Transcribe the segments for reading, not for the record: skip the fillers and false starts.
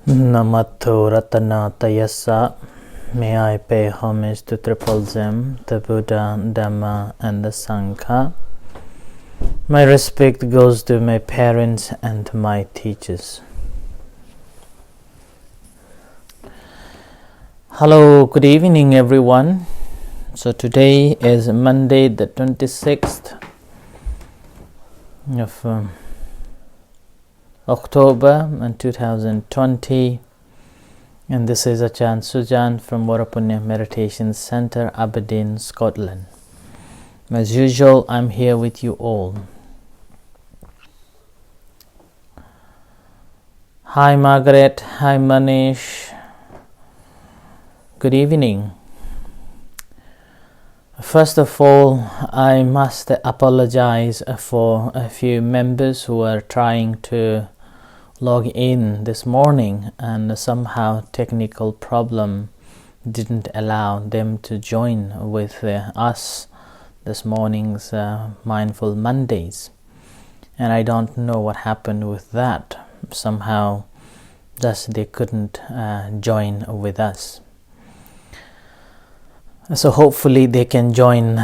Namato Ratanatayasa. May I pay homage to Triple Zem, the Buddha, Dhamma, and the Sangha. My respect goes to my parents and my teachers. Hello, good evening everyone. So today is Monday the 26th of October in 2020, and this is Achan Sujan from Varapunya Meditation Center, Aberdeen, Scotland. As usual, I'm here with you all. Hi Margaret, hi Manish, good evening. First of all, I must apologize for a few members who are trying to log in this morning and somehow technical problem didn't allow them to join with us this morning's Mindful Mondays, and I don't know what happened with that. Somehow just they couldn't join with us, so hopefully they can join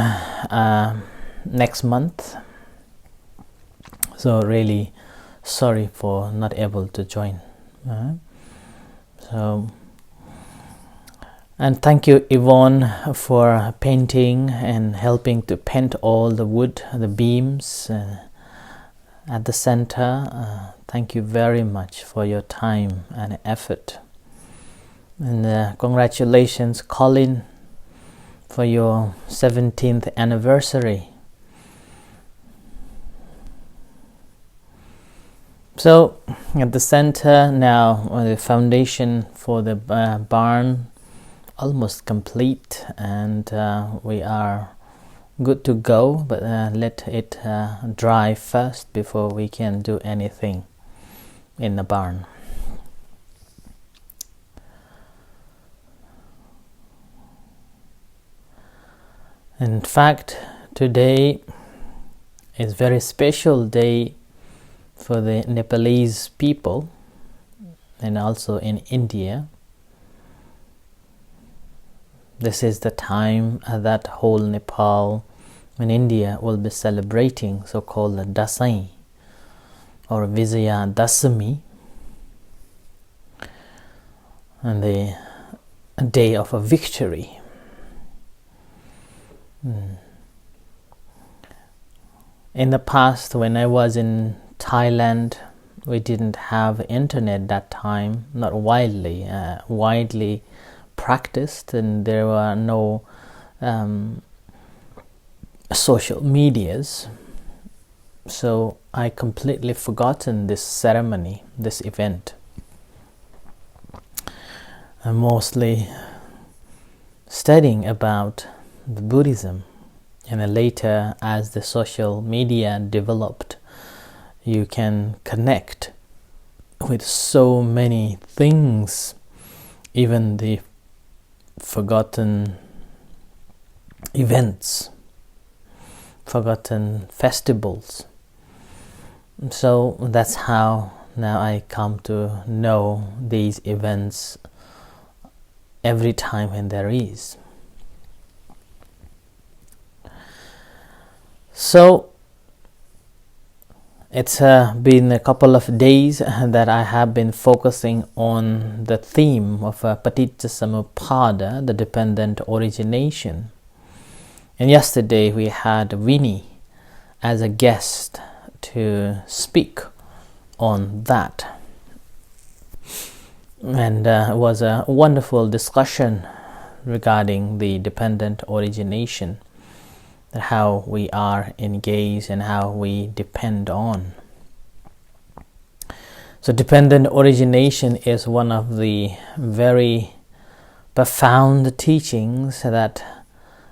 next month. So really sorry for not able to join. And thank you Yvonne for painting and helping to paint all the wood, the beams at the center. Thank you very much for your time and effort. And congratulations Colin for your 17th anniversary. So at the center now, the foundation for the barn almost complete, and we are good to go, but let it dry first before we can do anything in the barn. In fact, today is a very special day for the Nepalese people and also in India. This is the time that whole Nepal and India will be celebrating so-called Dasai or Vijaya Dasami, and the day of a victory. In the past, when I was in Thailand, we didn't have internet that time, not widely practiced, and there were no social medias. So I completely forgotten this ceremony, this event. I'm mostly studying about the Buddhism, and then later as the social media developed, you can connect with so many things, even the forgotten events, forgotten festivals. So that's how now I come to know these events every time when there is. So it's been a couple of days that I have been focusing on the theme of Paticcasamuppada, the dependent origination. And yesterday we had Winnie as a guest to speak on that. And it was a wonderful discussion regarding the dependent origination, how we are engaged and how we depend on. So dependent origination is one of the very profound teachings that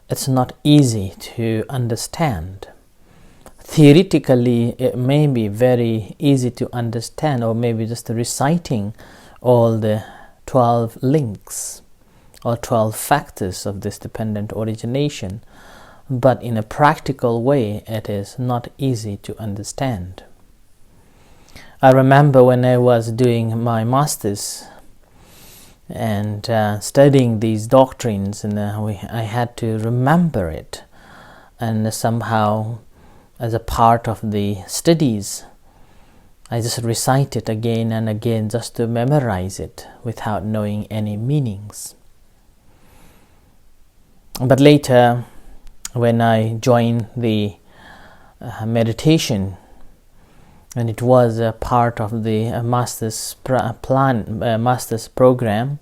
it's not easy to understand. Theoretically, it may be very easy to understand, or maybe just reciting all the 12 links or 12 factors of this dependent origination. But in a practical way, it is not easy to understand. I remember when I was doing my master's and studying these doctrines, and I had to remember it, and somehow as a part of the studies I just recite it again and again just to memorize it without knowing any meanings. But later, when I joined the meditation, and it was a part of the master's program,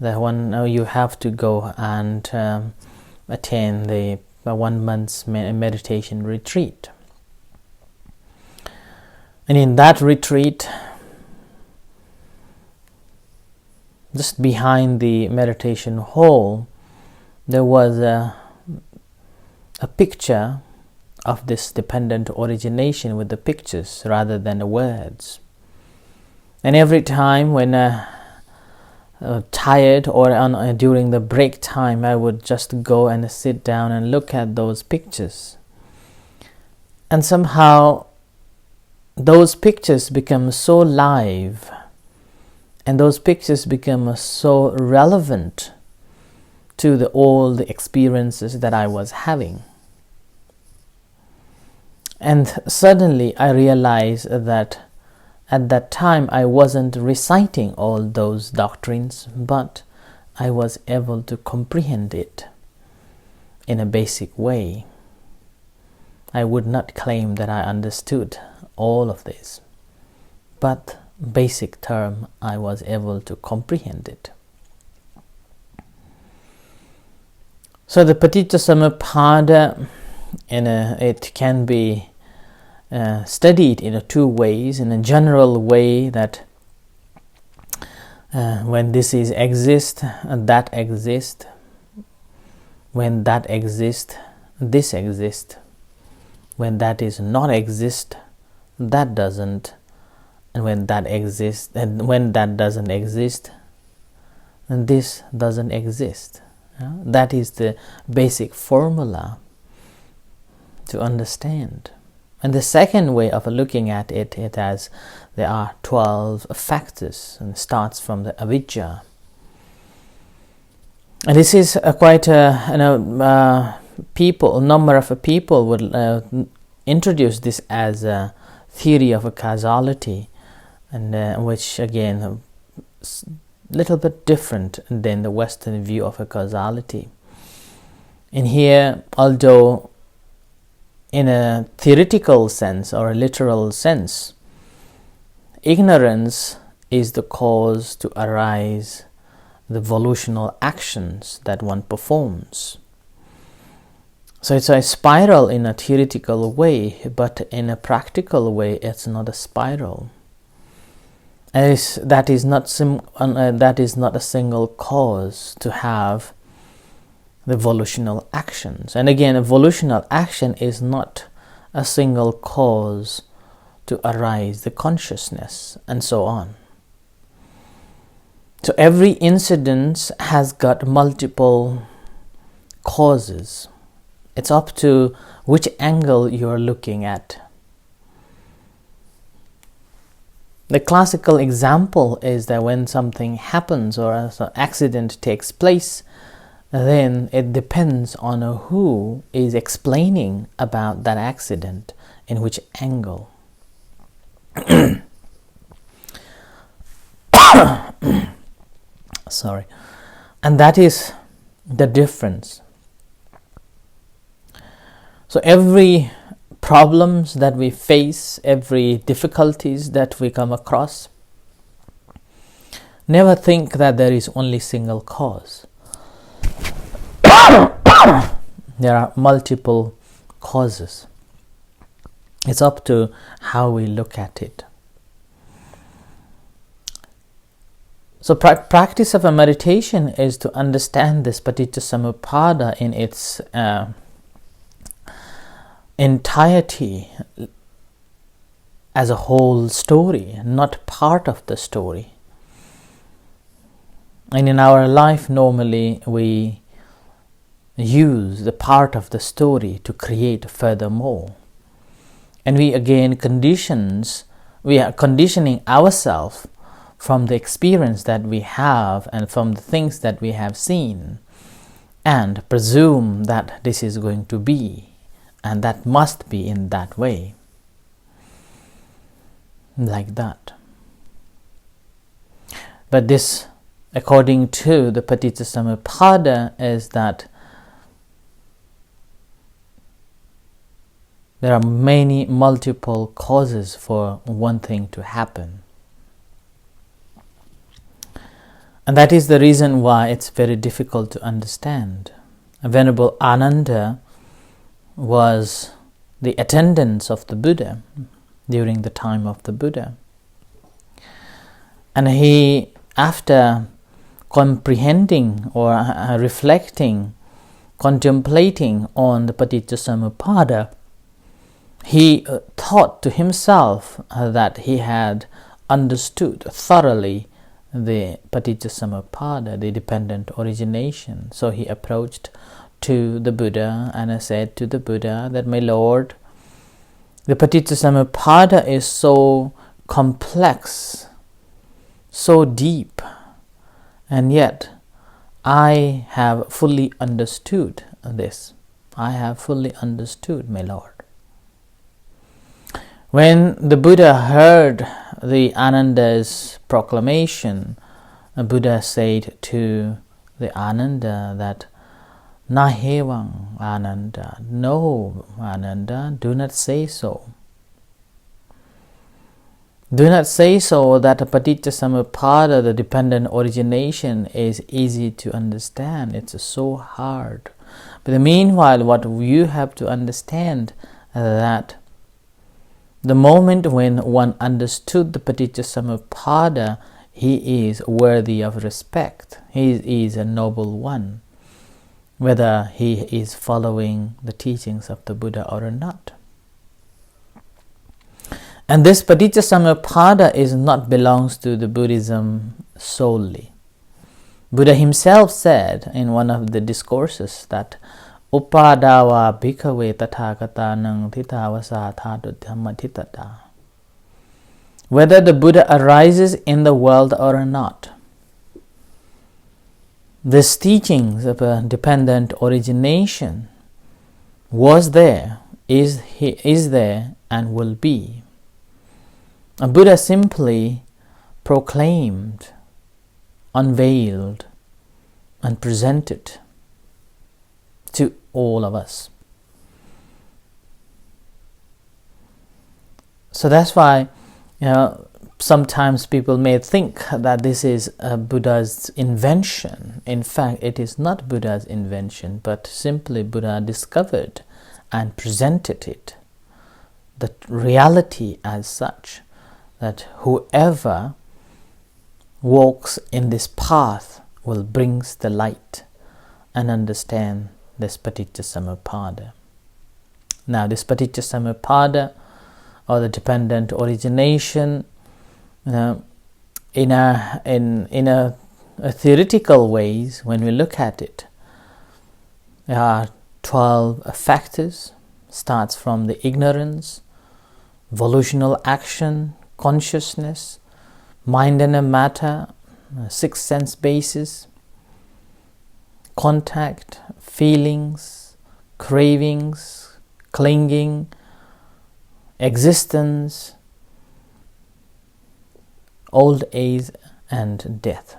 that you have to go and attend the 1 month's meditation retreat. And in that retreat, just behind the meditation hall, there was a picture of this dependent origination with the pictures rather than the words. And every time when tired or during the break time, I would just go and sit down and look at those pictures. And somehow those pictures become so live, and those pictures become so relevant to all the experiences that I was having. And suddenly I realized that at that time I wasn't reciting all those doctrines, but I was able to comprehend it in a basic way. I would not claim that I understood all of this, but basic term I was able to comprehend it. So the Paticcasamuppada, it can be studied in 2 ways. In a general way, that when this is exist, that exists. When that exists, this exists. When that is not exist, that doesn't. And when that exists, and when that doesn't exist, then this doesn't exist. That is the basic formula to understand. And the second way of looking at it as there are 12 factors, and starts from the avijja. And this is quite a number of people would introduce this as a theory of a causality, and which again is a little bit different than the Western view of a causality. And here, although in a theoretical sense or a literal sense, ignorance is the cause to arise the volitional actions that one performs. So it's a spiral in a theoretical way, but in a practical way it's not a spiral. And that is not a single cause to have the volitional actions. And again, a volitional action is not a single cause to arise the consciousness, and so on. So every incident has got multiple causes. It's up to which angle you're looking at. The classical example is that when something happens or an accident takes place, then it depends on who is explaining about that accident, in which angle. Sorry. And that is the difference. So every problems that we face, every difficulties that we come across, never think that there is only single cause. There are multiple causes. It's up to how we look at it. So practice of a meditation is to understand this Paticcasamuppada in its entirety, as a whole story, not part of the story. And in our life, normally we use the part of the story to create furthermore. And we are conditioning ourselves from the experience that we have and from the things that we have seen, and presume that this is going to be, and that must be in that way. Like that. But this, according to the Paticcasamuppada, is that there are many multiple causes for one thing to happen. And that is the reason why it's very difficult to understand. Venerable Ananda was the attendant of the Buddha during the time of the Buddha. And he, after comprehending or reflecting, contemplating on the Paticcasamuppada, he thought to himself that he had understood thoroughly the Paticcasamuppada, the dependent origination. So he approached to the Buddha and said to the Buddha that, "My Lord, the Paticcasamuppada is so complex, so deep, and yet I have fully understood this. I have fully understood, my Lord." When the Buddha heard the Ananda's proclamation, the Buddha said to the Ananda that, "Nahevang Ananda, no Ananda, do not say so. Do not say so that Paticcasamuppada, the dependent origination, is easy to understand. It's so hard. But meanwhile, what you have to understand that the moment when one understood the Paticcasamuppada, he is worthy of respect. He is a noble one, whether he is following the teachings of the Buddha or not. And this Paticcasamuppada is not belongs to the Buddhism solely. Buddha himself said in one of the discourses that Upadawa bhikkhave tathagatanang thitavasa thadu dhammatitata. Whether the Buddha arises in the world or not, this teachings of a dependent origination was there, is there, and will be. A Buddha simply proclaimed, unveiled, and presented to all of us. So that's why, sometimes people may think that this is Buddha's invention. In fact, it is not Buddha's invention, but simply Buddha discovered and presented it, the reality as such, that whoever walks in this path will bring the light and understand this Paticcasamuppada. Now, this Paticcasamuppada, or the dependent origination, in a theoretical ways, when we look at it, there are 12 factors. Starts from the ignorance, volitional action, consciousness, mind and matter, six sense bases, contact, feelings, cravings, clinging, existence, old age and death.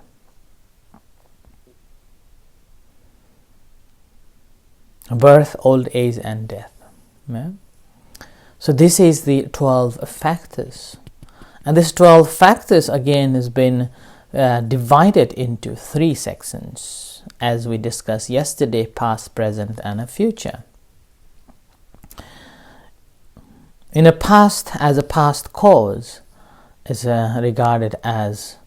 Birth, old age and death. Yeah? So this is the 12 factors. And this 12 factors again has been divided into 3 sections, as we discussed yesterday: past, present, and a future. In a past, as a past cause, is regarded as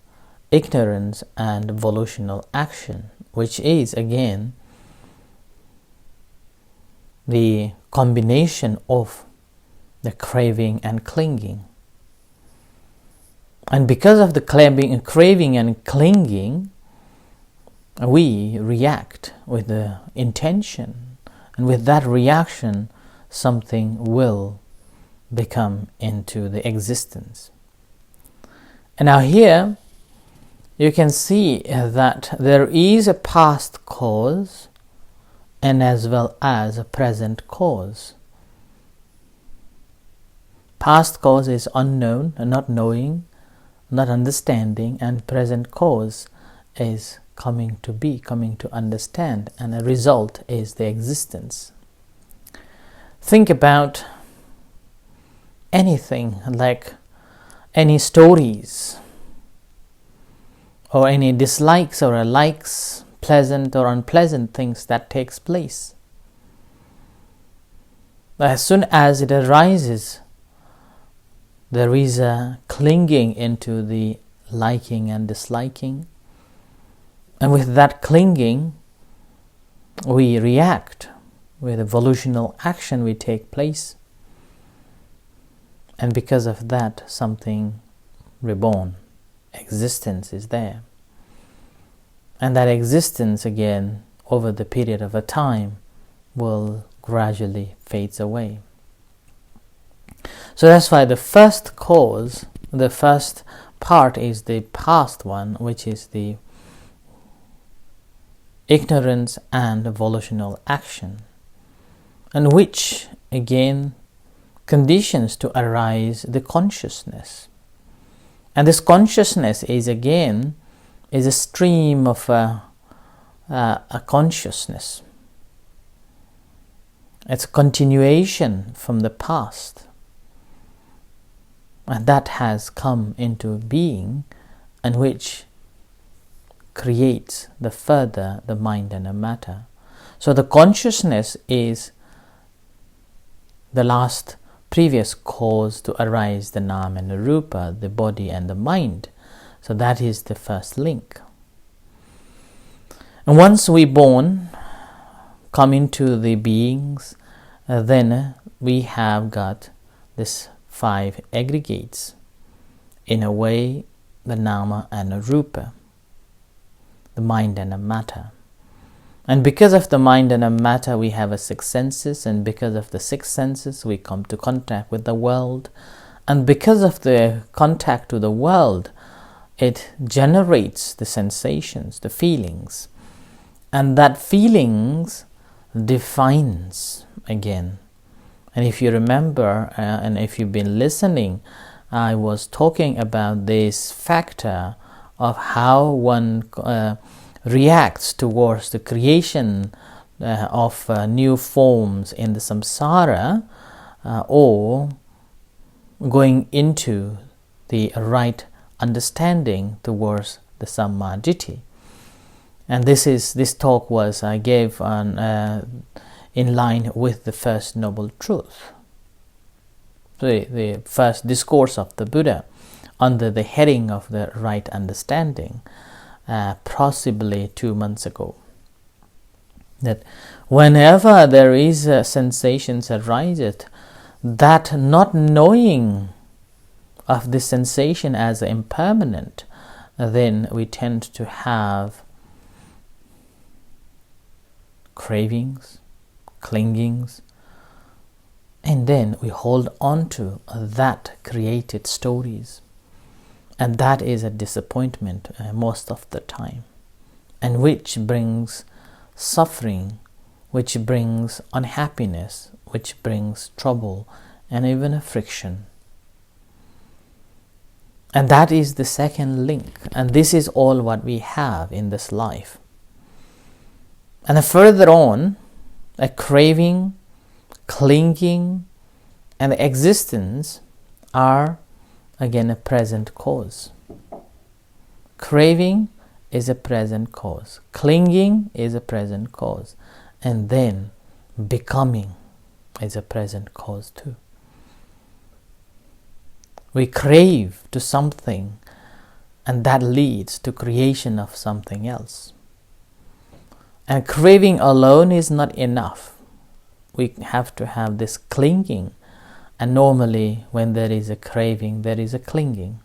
ignorance and volitional action, which is again the combination of the craving and clinging. And because of the craving and clinging, we react with the intention, and with that reaction, something will become into the existence. And now here, you can see that there is a past cause and as well as a present cause. Past cause is unknown, not knowing, not understanding, and present cause is coming to be, coming to understand, and a result is the existence. Think about anything, like any stories or any dislikes or likes, pleasant or unpleasant things that takes place. As soon as it arises, there is a clinging into the liking and disliking, and with that clinging we react. With evolutional action we take place, and because of that something reborn, existence is there. And that existence again over the period of a time will gradually fades away. So that's why the first cause, the first part is the past one, which is the ignorance and evolutional action, and which again conditions to arise the consciousness. And this consciousness is again is a stream of a consciousness. It's a continuation from the past, and that has come into being, and which creates the mind and the matter. So the consciousness is the last previous cause to arise the Nam and the Rupa, the body and the mind. So that is the first link. And once we born, come into the beings, then we have got this 5 aggregates. In a way, the Nama and the Rupa, the mind and the matter. And because of the mind and the matter, we have 6 senses, and because of the 6 senses, we come to contact with the world. And because of the contact to the world, it generates the sensations, the feelings. And that feelings defines again. And if you remember, and if you've been listening, I was talking about this factor of how one reacts towards the creation of new forms in the samsara, or going into the right understanding towards the Sammaditthi. And this talk was I gave on in line with the first noble truth, the first discourse of the Buddha, under the heading of the right understanding, possibly 2 months ago. That whenever there is sensations ariseth, that not knowing of the sensation as impermanent, then we tend to have cravings, clingings, and then we hold on to that created stories. And that is a disappointment most of the time, and which brings suffering, which brings unhappiness, which brings trouble, and even a friction. And that is the second link, and this is all what we have in this life. And then further on, a craving, clinging, and existence are again a present cause. Craving is a present cause. Clinging is a present cause. And then becoming is a present cause too. We crave to something, and that leads to creation of something else. And craving alone is not enough. We have to have this clinging. And normally when there is a craving, there is a clinging.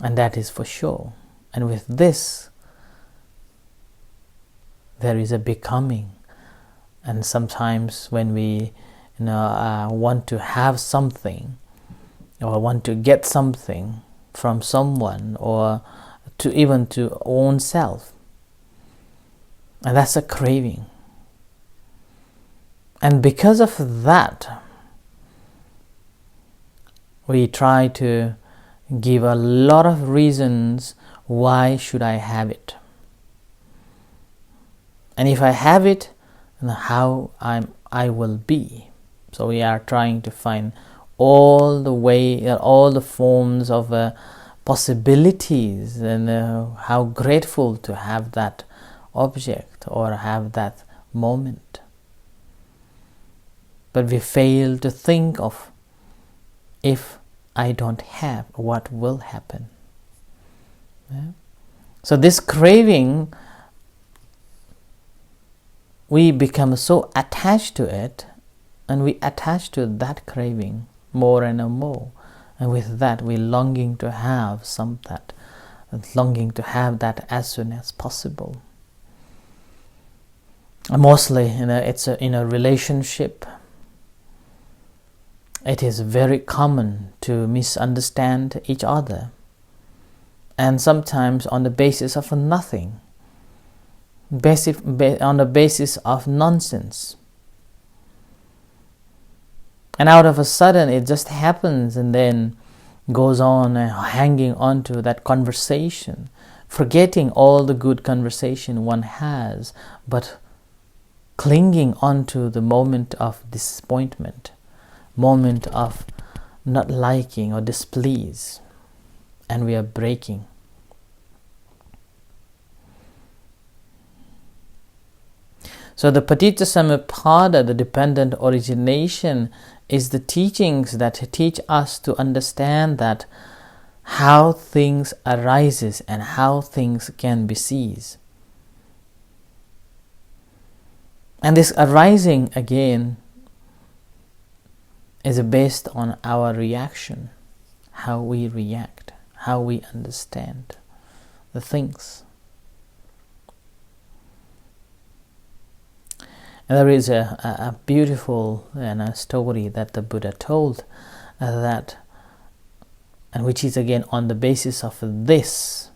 And that is for sure. And with this, there is a becoming. And sometimes when we want to have something, or want to get something from someone, or to even to own self. And that's a craving. And because of that, we try to give a lot of reasons why should I have it. And if I have it, how I will be. So we are trying to find all the forms of possibilities, and how grateful to have that object or have that moment. But we fail to think of, if I don't have, what will happen? Yeah? So this craving, we become so attached to it, and we attach to that craving more and more, and with that we longing to have longing to have that as soon as possible. And mostly, it's in a relationship. It is very common to misunderstand each other, and sometimes on the basis of nothing, on the basis of nonsense. And out of a sudden it just happens, and then goes on hanging on to that conversation, forgetting all the good conversation one has, but clinging on to the moment of disappointment, moment of not liking or displease, and we are breaking. So the Paticcasamuppada, the dependent origination, is the teachings that teach us to understand that how things arises and how things can be seized. And this arising again is based on our reaction, how we react, how we understand the things. And there is a beautiful story that the Buddha told, and which is again on the basis of this.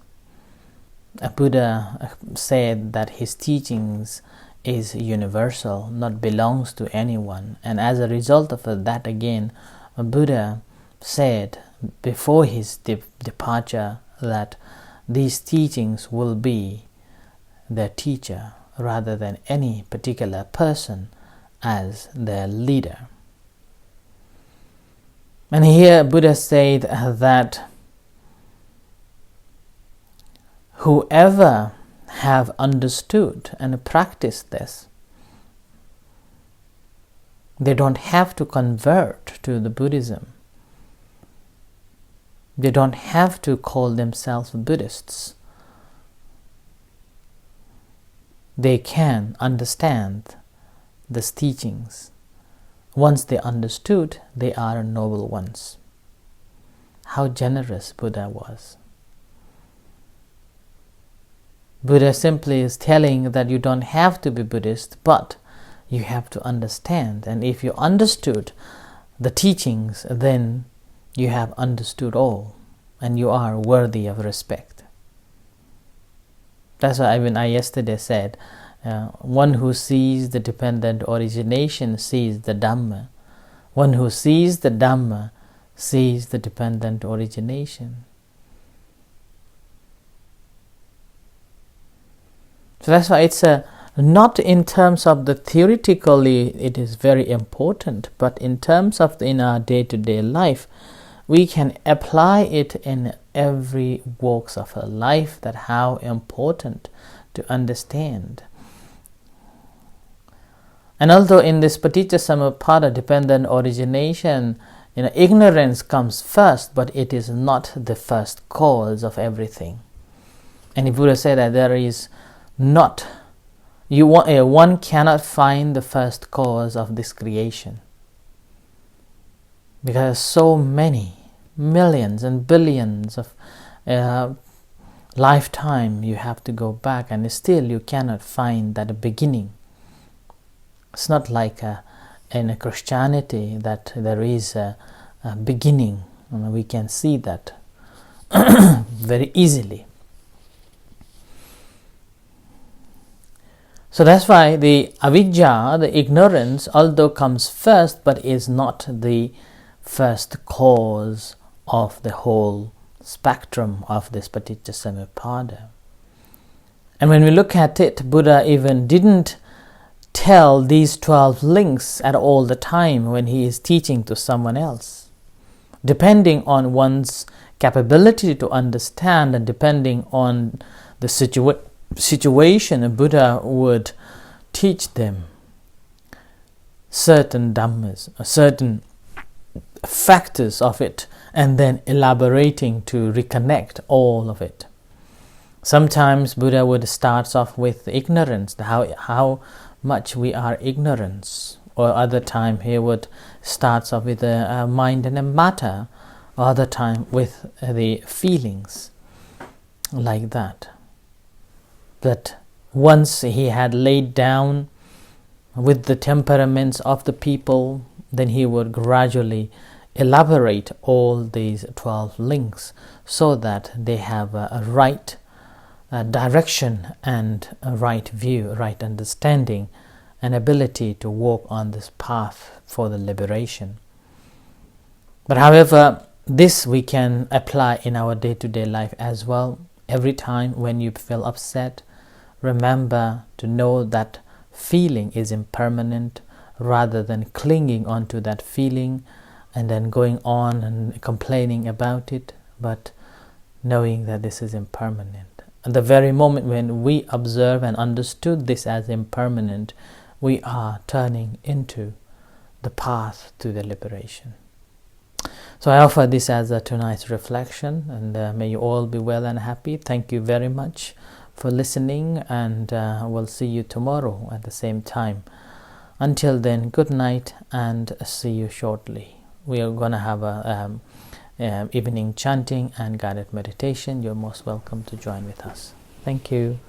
A Buddha said that his teachings is universal, not belongs to anyone, and as a result of that again, Buddha said before his departure that these teachings will be their teacher rather than any particular person as their leader. And here Buddha said that whoever have understood and practiced this, they don't have to convert to the Buddhism. They don't have to call themselves Buddhists. They can understand these teachings. Once they understood, they are noble ones. How generous Buddha was. Buddha simply is telling that you don't have to be Buddhist, but you have to understand. And if you understood the teachings, then you have understood all, and you are worthy of respect. That's why I yesterday said, one who sees the dependent origination sees the Dhamma. One who sees the Dhamma sees the dependent origination. So that's why it's not in terms of the theoretically it is very important, but in terms of in our day-to-day life, we can apply it in every walks of our life, that how important to understand. And although in this Paticcasamuppada dependent origination, ignorance comes first, but it is not the first cause of everything. And if Buddha said that there is not, one cannot find the first cause of this creation, because so many millions and billions of lifetime you have to go back, and still you cannot find that beginning. It's not like in a Christianity that there is a beginning, and we can see that very easily. So that's why the avidya, the ignorance, although comes first, but is not the first cause of the whole spectrum of this paticca samuppada. And when we look at it, Buddha even didn't tell these 12 links at all the time when he is teaching to someone else. Depending on one's capability to understand and depending on the situation, Buddha would teach them certain dhammas, certain factors of it, and then elaborating to reconnect all of it. Sometimes Buddha would start off with ignorance, how much we are ignorant, or other time he would start off with a mind and a matter, or other time with the feelings, like that. But once he had laid down with the temperaments of the people, then he would gradually elaborate all these 12 links so that they have a right direction and a right view, right understanding, and ability to walk on this path for the liberation. But however, this we can apply in our day-to-day life as well. Every time when you feel upset, remember to know that feeling is impermanent, rather than clinging onto that feeling and then going on and complaining about it, but knowing that this is impermanent. At the very moment when we observe and understood this as impermanent, we are turning into the path to the liberation. So I offer this as a tonight's reflection, and may you all be well and happy. Thank you very much for listening, and we'll see you tomorrow at the same time. Until then, good night and see you shortly. We are going to have a evening chanting and guided meditation. You're most welcome to join with us. Thank you.